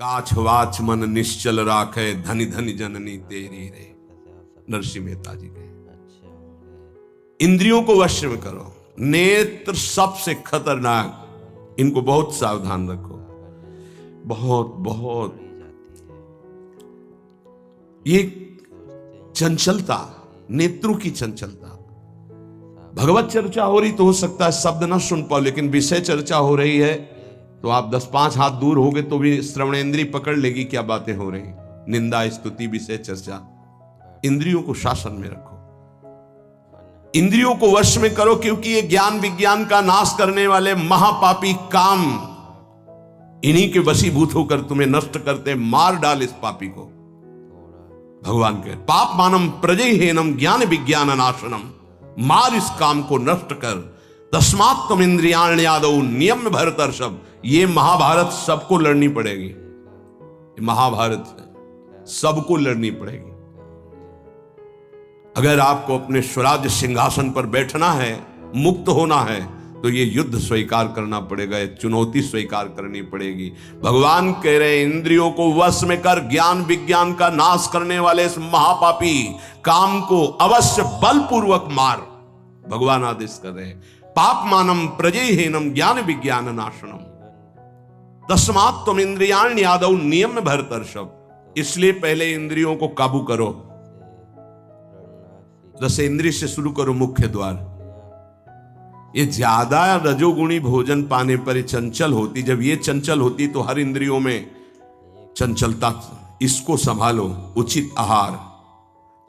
काछ वाच मन निश्चल राखे, धनी धनी जननी तेरी रे। नरसिंह मेहता जी के। इंद्रियों को वश में करो। नेत्र सबसे खतरनाक, इनको बहुत सावधान रखो, बहुत बहुत। ये चंचलता, नेत्रों की चंचलता। भगवत चर्चा हो रही तो हो सकता है शब्द ना सुन पाओ, लेकिन विषय चर्चा हो रही है तो आप 10-5 हाथ दूर होगे तो भी श्रवणेंद्रिय पकड़ लेगी क्या बातें हो रही। निंदा स्तुति विषय चर्चा। इंद्रियों को शासन में रखो, इंद्रियों को वश में करो, क्योंकि ये ज्ञान विज्ञान का नाश करने वाले महापापी काम इन्हीं के वशीभूत होकर तुम्हें नष्ट करते। मार डाल इस पापी को। भगवान के पाप मानम प्रजहीनम ज्ञान विज्ञान नाशनम, मार इस काम को नष्ट कर। तस्मात् तुम इंद्रियाण्यादौ नियम भरतर्षभ। ये महाभारत सबको लड़नी पड़ेगी, ये महाभारत है, सबको लड़नी पड़ेगी। अगर आपको अपने स्वराज्य सिंहासन पर बैठना है, मुक्त होना है, तो ये युद्ध स्वीकार करना पड़ेगा, ये चुनौती स्वीकार करनी पड़ेगी। भगवान कह रहे हैं इंद्रियों को वश में कर, ज्ञान विज्ञान का नाश करने वाले इस महापापी काम को अवश्य बलपूर्वक मार। भगवान आदेश कर रहे हैं। पाप मानम प्रजहीनम ज्ञान विज्ञान नाशनम, तस्मात् तुम इंद्रियाण्यादौ नियम भरतर्षभ। इसलिए पहले इंद्रियों को काबू करो। रसेंद्रिय से शुरू करो, मुख्य द्वार। ये ज्यादा रजोगुणी भोजन पाने पर ये चंचल होती। जब ये चंचल होती तो हर इंद्रियों में चंचलता। इसको संभालो। उचित आहार,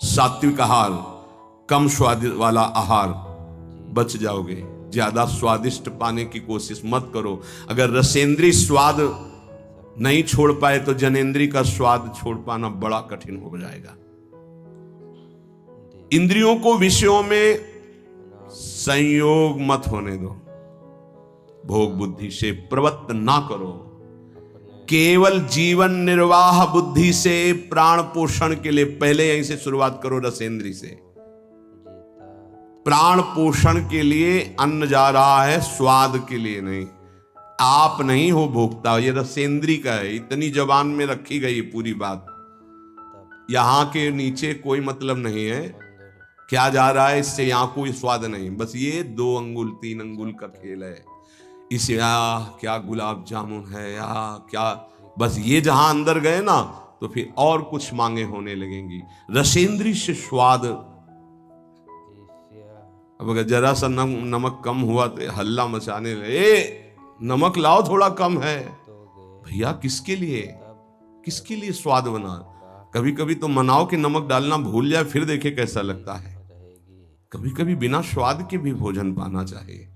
सात्विक आहार, कम स्वाद वाला आहार, बच जाओगे। ज्यादा स्वादिष्ट पाने की कोशिश मत करो। अगर रसेंद्रिय स्वाद नहीं छोड़ पाए तो जनेंद्रिय का स्वाद छोड़ पाना बड़ा कठिन हो जाएगा। इंद्रियों को विषयों में संयोग मत होने दो। भोग बुद्धि से प्रवृत्त ना करो। केवल जीवन निर्वाह बुद्धि से प्राण पोषण के लिए पहले यहीं से शुरुआत करो, रसेंद्रिय से। प्राण पोषण के लिए अन्न जा रहा है, स्वाद के लिए नहीं। आप नहीं हो भोक्ता, ये रसेंद्रिय का है। इतनी जबान में रखी गई पूरी बात। यहां के नीचे कोई मतलब नहीं है क्या जा रहा है, इससे यहां कोई स्वाद नहीं। बस ये 2 अंगुल 3 अंगुल का खेल है। इसे क्या गुलाब जामुन है या क्या, बस ये जहां अंदर गए ना तो फिर और कुछ मांगे होने लगेंगी। रसेंद्रिय से स्वाद। अब अगर जरा सा नमक कम हुआ तो हल्ला मचाने लगे, नमक लाओ थोड़ा कम है। भैया किसके लिए स्वाद बना। कभी कभी तो मनाओ कि नमक डालना भूल जाए, फिर देखे कैसा लगता है। कभी कभी बिना स्वाद के भी भोजन पाना चाहिए।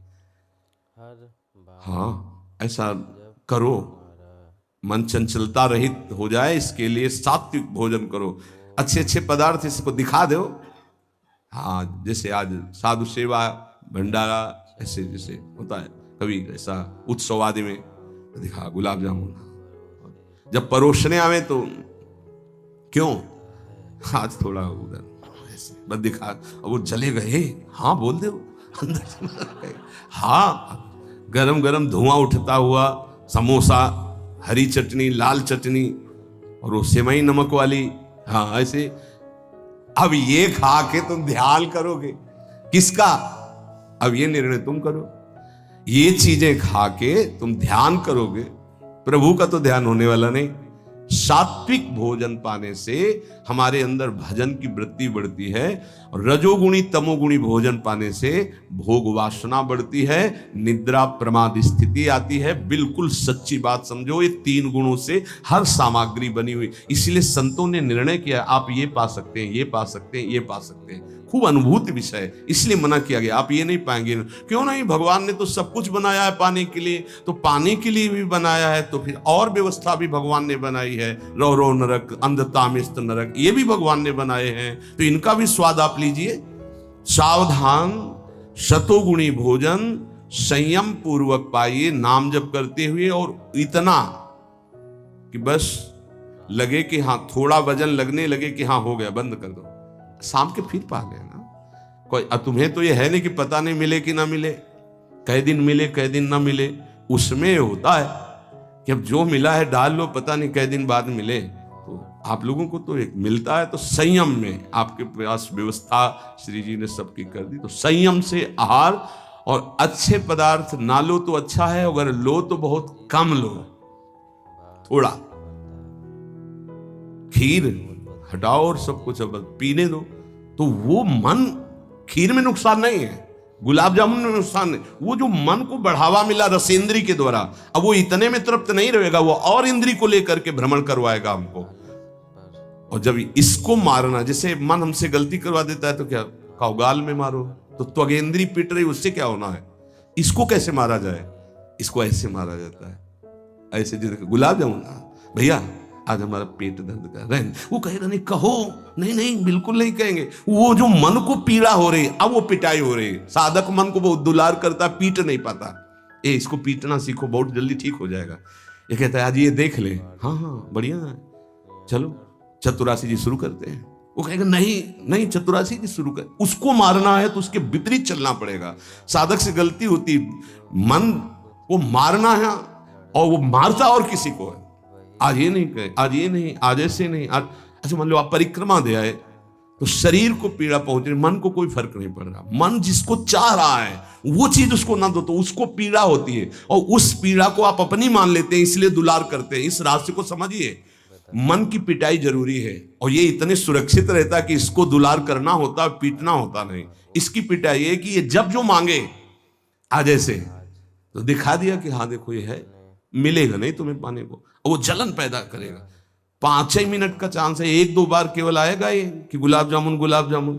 हाँ, ऐसा करो, मन चंचलता रहित हो जाए। इसके लिए सात्विक भोजन करो। अच्छे अच्छे पदार्थ इसको दिखा दो। हाँ, जैसे आज साधु सेवा भंडारा ऐसे जैसे होता है, कभी ऐसा उत्सव आदि में दिखा गुलाब जामुन। जब परोसने आवे तो क्यों आज थोड़ा उधर बस दिखा, और वो चले गए। हाँ बोल दो अंदर। हाँ, गरम गरम धुआं उठता हुआ समोसा, हरी चटनी, लाल चटनी और वो सेवई नमक वाली। हाँ ऐसे। अब ये खा के तुम ध्यान करोगे किसका? अब ये निर्णय तुम करो। ये चीजें खा के तुम ध्यान करोगे, प्रभु का तो ध्यान होने वाला नहीं। सात्विक भोजन पाने से हमारे अंदर भजन की वृत्ति बढ़ती है, और रजोगुणी तमोगुणी भोजन पाने से भोग वासना बढ़ती है, निद्रा प्रमाद स्थिति आती है। बिल्कुल सच्ची बात समझो, ये 3 गुणों से हर सामग्री बनी हुई। इसलिए संतों ने निर्णय किया आप ये पा सकते हैं, ये पा सकते हैं, ये पा सकते हैं। खूब अनुभूति विषय है, इसलिए मना किया गया। आप ये नहीं पाएंगे। क्यों नहीं? भगवान ने तो सब कुछ बनाया है पाने के लिए, तो पाने के लिए भी बनाया है, तो फिर और व्यवस्था भी भगवान ने बनाई है। रो रो नरक, अंधतामिस्त नरक, ये भी भगवान ने बनाए हैं, तो इनका भी स्वाद आप लीजिए। सावधान, शतोगुणी भोजन संयम पूर्वक पाइए, नाम जप करते हुए, और इतना कि बस लगे कि हाँ, थोड़ा वजन लगने लगे कि हाँ हो गया, बंद कर दो। शाम के फिर पा गए ना कोई। तुम्हें तो ये है नहीं कि पता नहीं मिले कि ना मिले, कै दिन मिले कै दिन ना मिले। उसमें होता है कि अब जो मिला है डाल लो, पता नहीं कई दिन बाद मिले। तो आप लोगों को तो एक मिलता है तो संयम में, आपके पास व्यवस्था श्री जी ने सबकी कर दी, तो संयम से आहार, और अच्छे पदार्थ ना लो तो अच्छा है, अगर लो तो बहुत कम लो, थोड़ा। खीर हटाओ और सब कुछ अब पीने दो, तो वो मन, खीर में नुकसान नहीं है, गुलाब जामुन में नुकसान नहीं, वो जो मन को बढ़ावा मिला रसेंद्री के द्वारा, अब वो इतने में तृप्त नहीं रहेगा, वो और इंद्री को लेकर के भ्रमण करवाएगा हमको। और जब इसको मारना, जैसे मन हमसे गलती करवा देता है तो क्या खाओ गाल में मारो, तो त्वगेंद्री पिट रही, उससे क्या होना है। इसको कैसे मारा जाए, इसको ऐसे मारा जाता है, ऐसे जैसे गुलाब जामुन, भैया आज हमारा पेट दर्द कर रहा है, वो कहेगा नहीं, कहो नहीं नहीं बिल्कुल नहीं कहेंगे, वो जो मन को पीड़ा हो रही, अब वो पिटाई हो रही, साधक मन को बहुत दुलार करता, पीट नहीं पाता, ए इसको पीटना सीखो, बहुत जल्दी ठीक हो जाएगा। ये कहता है आज ये देख ले, हाँ हाँ बढ़िया है, चलो चतुरासी जी शुरू करते हैं। वो कहेगा नहीं नहीं चतुरासी जी शुरू कर, उसको मारना है तो उसके विपरीत चलना पड़ेगा। साधक से गलती होती, मन को मारना है और वो मारता और किसी को है, आज ये नहीं कहे, आज ये नहीं, आज ऐसे नहीं, आज अच्छा। मान लो आप परिक्रमा दे आए तो शरीर को पीड़ा पहुंच रही, मन को कोई फर्क नहीं पड़ रहा, मन जिसको चाह रहा है वो चीज उसको ना दो तो उसको पीड़ा होती है, और उस पीड़ा को आप अपनी मान लेते हैं, इसलिए दुलार करते हैं। इस रास्ते को समझिए, मन की पिटाई जरूरी है, और ये इतने सुरक्षित रहता है कि इसको दुलार करना होता, पीटना होता नहीं। इसकी पिटाई है कि ये जब जो मांगे आज ऐसे, तो दिखा दिया कि हाँ देखो ये है, मिलेगा नहीं तुम्हें पाने को, वो जलन पैदा करेगा। 5 मिनट का चांस है, 1-2 बार केवल आएगा ये कि गुलाब जामुन गुलाब जामुन,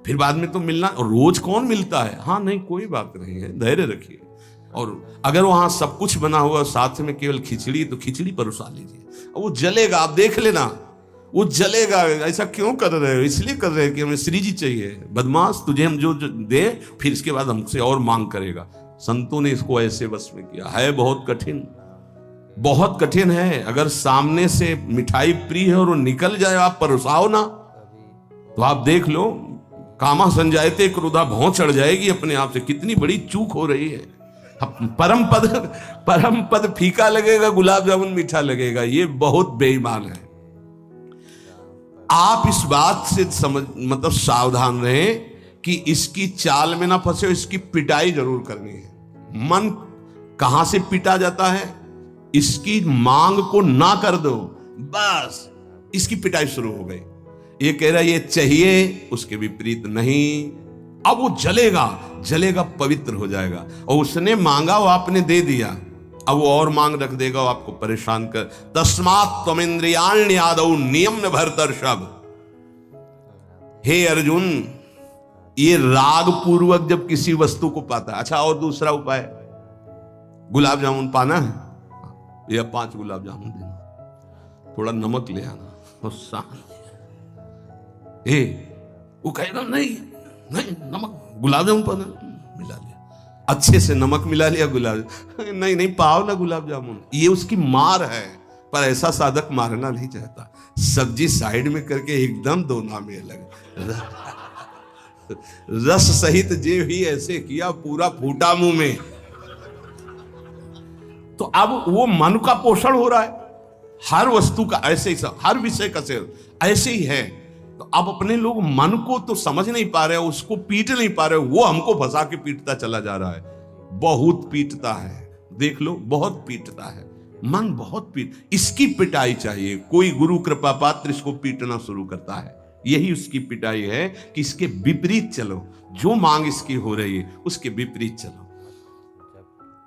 फिर बाद में तो मिलना, और रोज कौन मिलता है। हाँ नहीं कोई बात नहीं है, धैर्य रखिए। और अगर वहां सब कुछ बना हुआ साथ में केवल खिचड़ी, तो खिचड़ी परोसा लीजिए, वो जलेगा, आप देख लेना वो जलेगा। ऐसा क्यों कर रहे हो, इसलिए कर रहे हैं कि हमें श्री जी चाहिए, बदमाश तुझे हम जो दे फिर इसके बाद हमसे और मांग करेगा। संतों ने इसको ऐसे बस में किया है, बहुत कठिन, बहुत कठिन है। अगर सामने से मिठाई प्रिय है और वो निकल जाए, आप परोसाओ ना, तो आप देख लो कामा संजायते क्रोधा, भौं चढ़ जाएगी अपने आप से। कितनी बड़ी चूक हो रही है। परम पद फीका लगेगा, गुलाब जामुन मीठा लगेगा, ये बहुत बेईमान है। आप इस बात से मतलब सावधान रहें कि इसकी चाल में ना फंसे, इसकी पिटाई जरूर करनी है। मन कहां से पीटा जाता है, इसकी मांग को ना कर दो, बस इसकी पिटाई शुरू हो गई। ये कह रहा है ये चाहिए, उसके विपरीत नहीं, अब वो जलेगा, जलेगा, पवित्र हो जाएगा। और उसने मांगा वो आपने दे दिया, अब वो और मांग रख देगा, वो आपको परेशान कर। तस्मात् त्वमिन्द्रियाण्यादौ नियम्य भरतर्षभ। हे अर्जुन, ये राग पूर्वक जब किसी वस्तु को पाता है। अच्छा और दूसरा उपाय, गुलाब जामुन पाना है, या 5 गुलाब जामुन देना, थोड़ा नमक ले आना, और वो कहेगा नहीं नहीं नमक, गुलाब जामुन पाना, मिला लिया, अच्छे से नमक मिला लिया, गुलाब नहीं नहीं पाओ ना गुलाब जामुन। ये उसकी मार है, पर ऐसा साधक मारना नहीं चाहता। सब्जी साइड में करके एकदम दो नामे अलग, रस सहित जे भी ऐसे किया, पूरा फूटा मुंह में। तो अब वो मन का पोषण हो रहा है, हर वस्तु का ऐसे ही, हर विषय का से ऐसे ही है। तो अब अपने लोग मन को तो समझ नहीं पा रहे, उसको पीट नहीं पा रहे, वो हमको फंसा के पीटता चला जा रहा है। बहुत पीटता है, देख लो बहुत पीटता है मन, बहुत इसकी पिटाई चाहिए। कोई गुरु कृपा पात्र इसको पीटना शुरू करता है, यही उसकी पिटाई है कि इसके विपरीत चलो, जो मांग इसकी हो रही है उसके विपरीत चलो।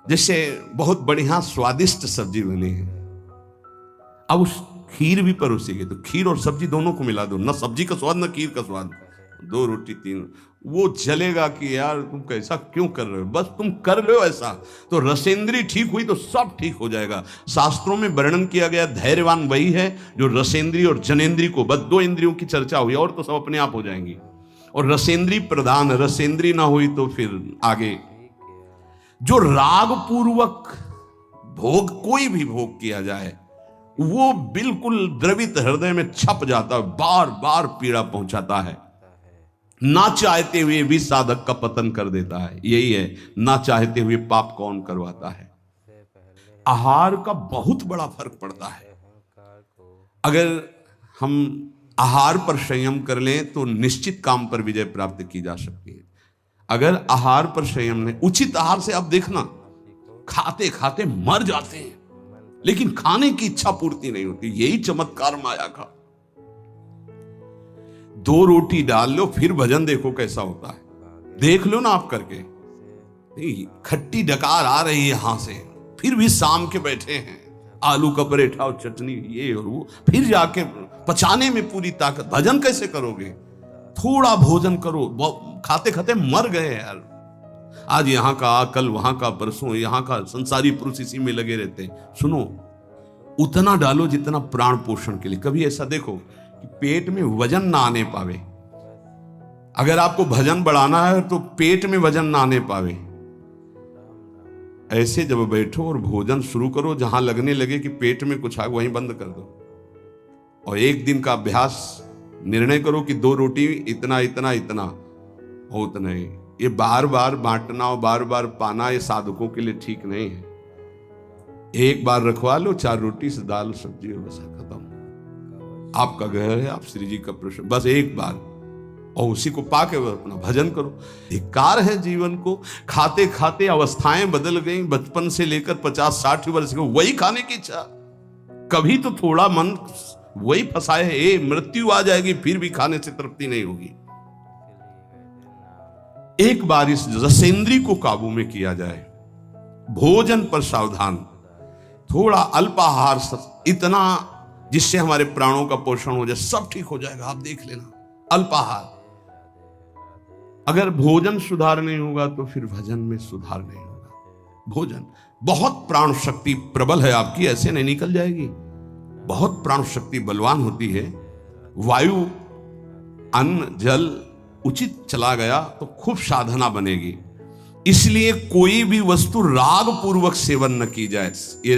जैसे बहुत बढ़िया स्वादिष्ट सब्जी बनी है, अब उस खीर भी परोसी गई, तो खीर और सब्जी दोनों को मिला दो, ना सब्जी का स्वाद ना खीर का स्वाद, 2 रोटी 3, वो जलेगा कि यार तुम कैसा क्यों कर रहे हो, बस तुम कर लो ऐसा, तो रसेंद्री ठीक हुई तो सब ठीक हो जाएगा। शास्त्रों में वर्णन किया गया धैर्यवान वही है जो रसेंद्री और जनेंद्री को, बस 2 इंद्रियों की चर्चा हुई और तो सब अपने आप हो जाएंगी। और रसेंद्री प्रधान, रसेंद्री ना हुई तो फिर आगे जो राग पूर्वक भोग, कोई भी भोग किया जाए, वो बिल्कुल द्रवित हृदय में छप जाता है, बार बार पीड़ा पहुंचाता है, ना चाहते हुए भी साधक का पतन कर देता है। यही है, ना चाहते हुए पाप कौन करवाता है। आहार का बहुत बड़ा फर्क पड़ता है। अगर हम आहार पर संयम कर लें तो निश्चित काम पर विजय प्राप्त की जा सकती है। अगर आहार पर संयम नहीं, उचित आहार से आप देखना खाते खाते मर जाते हैं, लेकिन खाने की इच्छा पूर्ति नहीं होती। यही चमत्कार माया का। 2 रोटी डाल लो फिर भजन देखो कैसा होता है, देख लो ना आप करके। नहीं, खट्टी डकार आ रही है यहां से, फिर भी शाम के बैठे हैं, आलू का पराठा और चटनी ये और वो, फिर जाके पचाने में पूरी ताकत। भजन कैसे करोगे? थोड़ा भोजन करो, खाते खाते मर गए यार। आज यहाँ का, कल वहां का, परसों यहाँ का, संसारी पुरुष इसी में लगे रहते हैं। सुनो, उतना डालो जितना प्राण पोषण के लिए। कभी ऐसा देखो कि पेट में वजन ना आने पावे। अगर आपको भजन बढ़ाना है तो पेट में वजन ना आने पावे। ऐसे जब बैठो और भोजन शुरू करो, जहां लगने लगे कि पेट में कुछ आ, वहीं बंद कर दो। और एक दिन का अभ्यास निर्णय करो कि 2 रोटी इतना इतना इतना हो, उतना ही। ये बार बार बांटना और बार बार पाना ये साधकों के लिए ठीक नहीं है। एक बार रखवा लो 4 रोटी से दाल सब्जी और बस खत्म। आपका घर है, आप श्री जी का प्रश्न, बस एक बार, और उसी को पाके अपना भजन करो। धिक्कार है जीवन को। खाते खाते अवस्थाएं बदल गई। बचपन से लेकर 50-60 वर्ष के वही खाने की इच्छा। कभी तो थोड़ा मन वही फंसाए है, मृत्यु आ जाएगी फिर भी खाने से तृप्ति नहीं होगी। एक बार इस रसेंद्री को काबू में किया जाए। भोजन पर सावधान, थोड़ा अल्पाहार, इतना जिससे हमारे प्राणों का पोषण हो जाए, सब ठीक हो जाएगा। आप देख लेना, अल्पाहार। अगर भोजन सुधार नहीं होगा तो फिर भजन में सुधार नहीं होगा। भोजन बहुत प्राण शक्ति प्रबल है आपकी, ऐसे नहीं निकल जाएगी। बहुत प्राण शक्ति बलवान होती है। वायु, अन्न, जल उचित चला गया तो खूब साधना बनेगी। इसलिए कोई भी वस्तु राग पूर्वक सेवन न की जाए। ये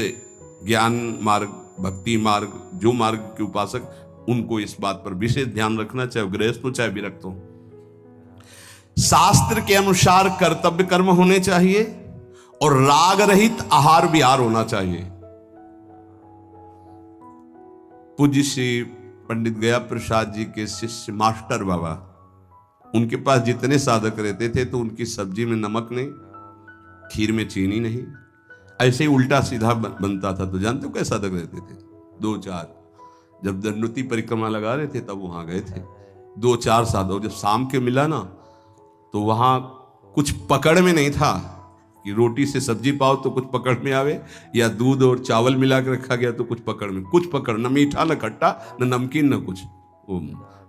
ज्ञान मार्ग, भक्ति मार्ग, जो मार्ग के उपासक, उनको इस बात पर विशेष ध्यान रखना, चाहे गृहस्थ हो चाहे विरक्त हो। शास्त्र के अनुसार कर्तव्य कर्म होने चाहिए और राग रहित आहार विहार होना चाहिए। पूज्य श्री पंडित गया प्रसाद जी के शिष्य मास्टर बाबा, उनके पास जितने साधक रहते थे तो उनकी सब्जी में नमक नहीं, खीर में चीनी नहीं, ऐसे ही उल्टा सीधा बनता था। तो जानते हो कैसे साधक रहते थे? 2-4, जब दंडवती परिक्रमा लगा रहे थे तब वहां गए थे 2-4 साधक। जब शाम के मिला ना तो वहां कुछ पकड़ में नहीं था कि रोटी से सब्जी पाओ तो कुछ पकड़ में आवे, या दूध और चावल मिला के रखा गया तो कुछ पकड़ में, कुछ पकड़, न मीठा न खट्टा न नमकीन न कुछ।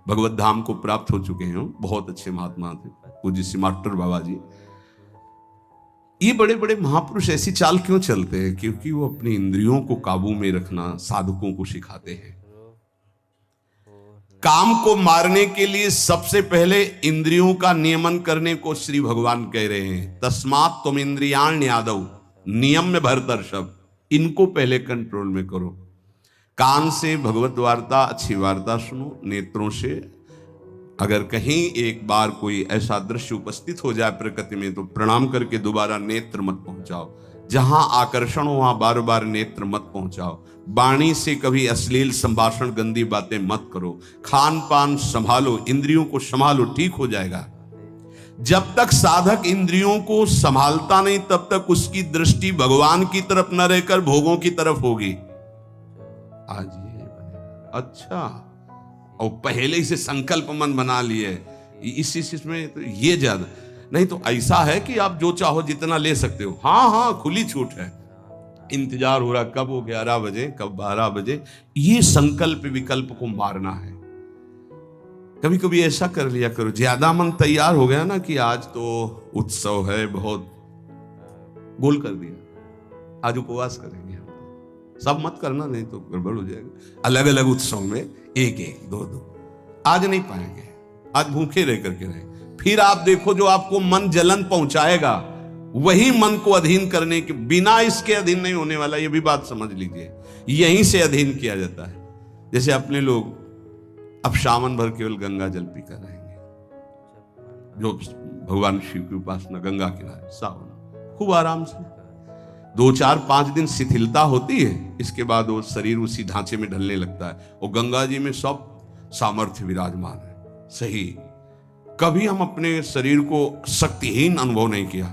भगवत धाम को प्राप्त हो चुके हैं, बहुत अच्छे महात्मा थे पूज्य श्री मास्टर बाबा जी। ये बड़े बड़े महापुरुष ऐसी चाल क्यों चलते हैं? क्योंकि वो अपनी इंद्रियों को काबू में रखना साधकों को सिखाते हैं। काम को मारने के लिए सबसे पहले इंद्रियों का नियमन करने को श्री भगवान कह रहे हैं। तस्मात् तुम इंद्रियाण यादव नियम में भरतर्षभ, इनको पहले कंट्रोल में करो। कान से भगवत वार्ता, अच्छी वार्ता सुनो। नेत्रों से अगर कहीं एक बार कोई ऐसा दृश्य उपस्थित हो जाए प्रकृति में तो प्रणाम करके दोबारा नेत्र मत पहुंचाओ। जहां आकर्षण हो वहां बार बार नेत्र मत पहुंचाओ। वाणी से कभी अश्लील संभाषण, गंदी बातें मत करो। खान पान संभालो, इंद्रियों को संभालो, ठीक हो जाएगा। जब तक साधक इंद्रियों को संभालता नहीं तब तक उसकी दृष्टि भगवान की तरफ न रहकर भोगों की तरफ होगी। आज ये बनेगा, अच्छा, और पहले ही से संकल्प मन बना लिए इस में तो ये ज्यादा नहीं। तो ऐसा है कि आप जो चाहो जितना ले सकते हो। हाँ, खुली छूट है। इंतजार हो रहा कब वो 11 बजे, कब 12 बजे। ये संकल्प विकल्प को मारना है। कभी कभी ऐसा कर लिया करो, ज्यादा मन तैयार हो गया ना कि आज तो उत्सव है, बहुत गोल कर दिया, आज उपवास करेंगे। सब मत करना, नहीं तो गड़बड़ हो जाएगा। अलग अलग उत्सव में 1-1, 2-2 आज नहीं पाएंगे, आज भूखे रह करके रहे। फिर आप देखो जो आपको मन जलन पहुंचाएगा वही मन को अधीन करने के बिना इसके अधीन नहीं होने वाला। ये भी बात समझ लीजिए, यहीं से अधीन किया जाता है। जैसे अपने लोग अब सावन भर केवल गंगा जल पीकर रहेंगे, जो भगवान शिव की उपासना, गंगा किनारे सावन खूब आराम से। 2-4-5 दिन शिथिलता होती है, इसके बाद वो शरीर उसी ढांचे में ढलने लगता है। और गंगा जी में सब सामर्थ्य विराजमान है। सही, कभी हम अपने शरीर को शक्तिहीन अनुभव नहीं किया।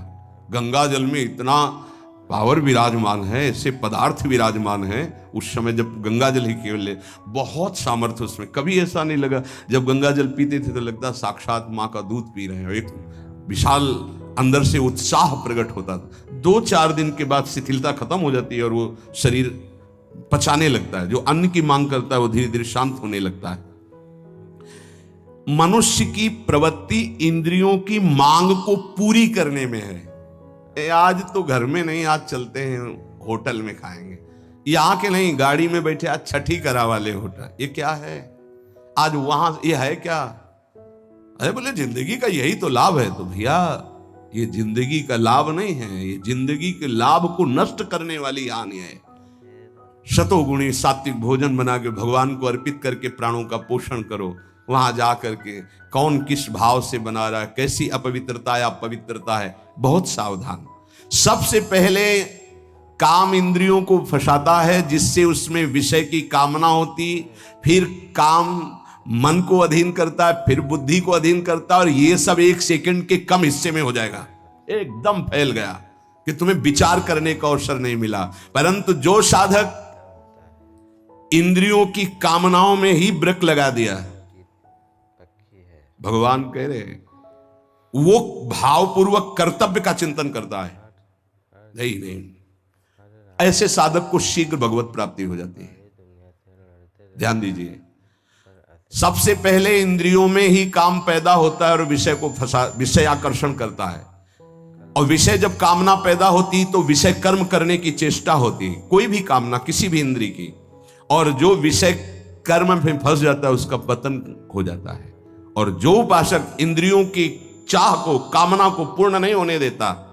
गंगा जल में इतना पावर विराजमान है, ऐसे पदार्थ विराजमान है। उस समय जब गंगा जल ही केवल बहुत सामर्थ्य उसमें, कभी ऐसा नहीं लगा। जब गंगा जल पीते थे तो लगता साक्षात माँ का दूध पी रहे हैं। एक विशाल अंदर से उत्साह प्रकट होता था। 2-4 दिन के बाद शिथिलता खत्म हो जाती है और वो शरीर पचाने लगता है। जो अन्न की मांग करता है वो धीरे धीरे शांत होने लगता है। मनुष्य की प्रवृत्ति इंद्रियों की मांग को पूरी करने में है। आज तो घर में नहीं, आज चलते हैं होटल में खाएंगे, यहाँ के नहीं, गाड़ी में बैठे आज छठी करा वाले होटल, ये क्या है आज वहां, ये है क्या? अरे बोले जिंदगी का यही तो लाभ है। तो भैया ये जिंदगी का लाभ नहीं है, ये जिंदगी के लाभ को नष्ट करने वाली हानि है। शतोगुणी सात्विक भोजन बना के भगवान को अर्पित करके प्राणों का पोषण करो। वहां जा करके कौन किस भाव से बना रहा है, कैसी अपवित्रता या पवित्रता है, बहुत सावधान। सबसे पहले काम इंद्रियों को फंसाता है, जिससे उसमें विषय की कामना होती, फिर काम मन को अधीन करता है, फिर बुद्धि को अधीन करता है, और ये सब 1 सेकंड के कम हिस्से में हो जाएगा। एकदम फैल गया कि तुम्हें विचार करने का अवसर नहीं मिला। परंतु जो साधक इंद्रियों की कामनाओं में ही ब्रेक लगा दिया, भगवान कह रहे हैं वो भावपूर्वक कर्तव्य का चिंतन करता है, नहीं, ऐसे साधक को शीघ्र भगवत प्राप्ति हो जाती है। ध्यान दीजिए, सबसे पहले इंद्रियों में ही काम पैदा होता है और विषय आकर्षण करता है। और विषय जब कामना पैदा होती तो विषय कर्म करने की चेष्टा होती, कोई भी कामना किसी भी इंद्रिय की, और जो विषय कर्म में फंस जाता है उसका पतन हो जाता है। और जो उपासक इंद्रियों की चाह को, कामना को पूर्ण नहीं होने देता,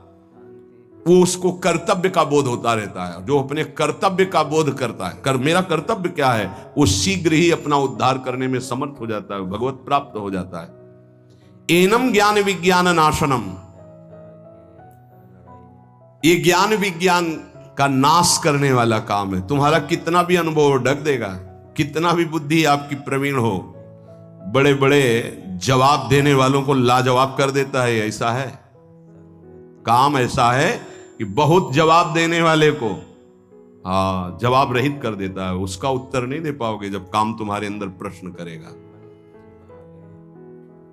वो उसको कर्तव्य का बोध होता रहता है। जो अपने कर्तव्य का बोध करता है, मेरा कर्तव्य क्या है, वो शीघ्र ही अपना उद्धार करने में समर्थ हो जाता है, भगवत प्राप्त हो जाता है। एनम ज्ञान विज्ञान नाशनम, ये ज्ञान विज्ञान का नाश करने वाला काम है। तुम्हारा कितना भी अनुभव ढक देगा, कितना भी बुद्धि आपकी प्रवीण हो, बड़े बड़े जवाब देने वालों को लाजवाब कर देता है। ऐसा है, काम ऐसा है कि बहुत जवाब देने वाले को जवाब रहित कर देता है। उसका उत्तर नहीं दे पाओगे जब काम तुम्हारे अंदर प्रश्न करेगा।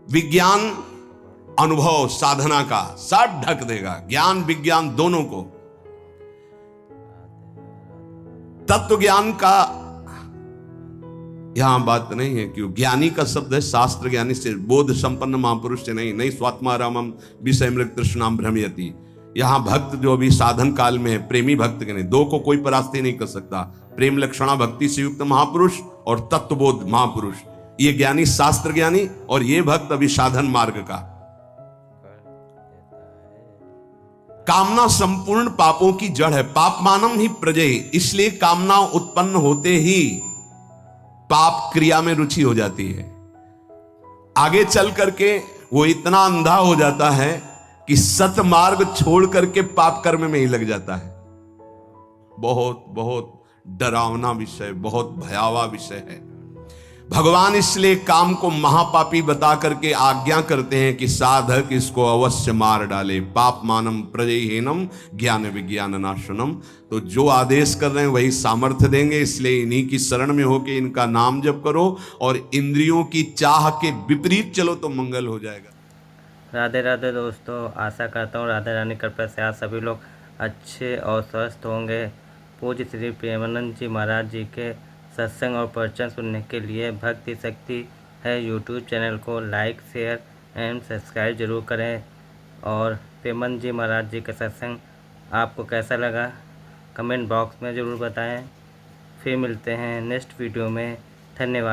विज्ञान अनुभव साधना का सब ढक देगा, ज्ञान विज्ञान दोनों को। तत्व ज्ञान का यहां बात नहीं है, क्यों? ज्ञानी का शब्द है शास्त्र ज्ञानी से, बोध संपन्न महापुरुष से नहीं स्वात्मारामम विषय मृग तृष्णाम भ्रमयति। यहां भक्त जो अभी साधन काल में है, प्रेमी भक्त के नहीं, दो को कोई परास्ती नहीं कर सकता। प्रेम लक्षणा भक्ति से युक्त महापुरुष और तत्वबोध महापुरुष, ये ज्ञानी शास्त्र ज्ञानी, और ये भक्त अभी साधन मार्ग का। कामना संपूर्ण पापों की जड़ है। पाप मानम ही प्रजय, इसलिए कामना उत्पन्न होते ही पाप क्रिया में रुचि हो जाती है। आगे चल करके वो इतना अंधा हो जाता है कि सतमार्ग छोड़ करके पाप कर्म में ही लग जाता है। बहुत बहुत डरावना विषय, बहुत भयावह विषय है। भगवान इसलिए काम को महापापी बता करके आज्ञा करते हैं कि साधक इसको अवश्य मार डाले। पाप मानम प्रजयहीनम ज्ञान विज्ञान नाशनम। तो जो आदेश कर रहे हैं वही सामर्थ्य देंगे, इसलिए इन्हीं की शरण में होके इनका नाम जप करो और इंद्रियों की चाह के विपरीत चलो तो मंगल हो जाएगा। राधे राधे दोस्तों, आशा करता हूँ राधा रानी कृपा से आप सभी लोग अच्छे और स्वस्थ होंगे। पूज्य श्री प्रेमानंद जी महाराज जी के सत्संग और प्रवचन सुनने के लिए भक्ति शक्ति है यूट्यूब चैनल को लाइक शेयर एंड सब्सक्राइब जरूर करें। और प्रेमानंद जी महाराज जी का सत्संग आपको कैसा लगा कमेंट बॉक्स में ज़रूर बताएं। फिर मिलते हैं नेक्स्ट वीडियो में। धन्यवाद।